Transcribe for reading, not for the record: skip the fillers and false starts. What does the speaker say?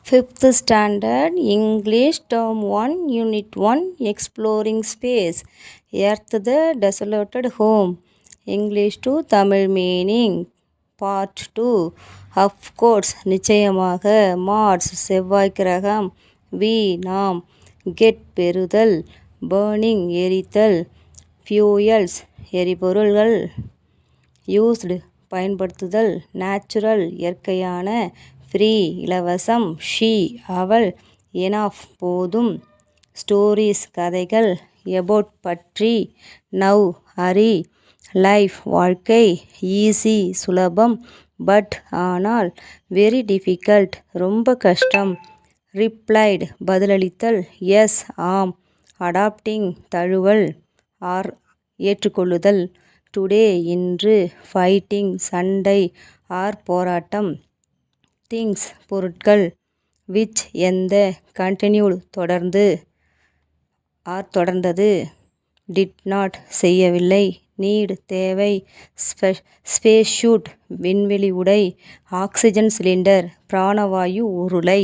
Fifth Standard English Term 1 Unit 1 Exploring Space Earth the Desolated Home English to Tamil Meaning Part 2 Of course நிச்சயமாக Mars செவ்வாய் கிரகம் We நாம் Get பெறுதல் Burning எரித்தல் Fuels எரிபொருள்கள் Used பயன்படுத்துதல் Natural இயற்கையான free இலவசம் she அவள் எனாஃப் போதும் ஸ்டோரீஸ் கதைகள் எபோட் பற்றி நவ் அறி லைஃப் வாழ்க்கை ஈஸி சுலபம் பட் ஆனால் வெரி டிஃபிகல்ட் ரொம்ப கஷ்டம் ரிப்ளைடு பதிலளித்தல் எஸ் ஆம் அடாப்டிங் தழுவல் ஆர் ஏற்றுக்கொள்ளுதல் டுடே இன்று ஃபைட்டிங் சண்டை ஆர் போராட்டம் திங்ஸ் பொருட்கள் விச் எந்த கண்டினியூடு தொடர்ந்து ஆர் தொடர்ந்தது டிட் நாட் செய்யவில்லை நீட் தேவை ஸ்பேஸ் ஷூட் விண்வெளி உடை ஆக்சிஜன் சிலிண்டர் பிராணவாயு உருளை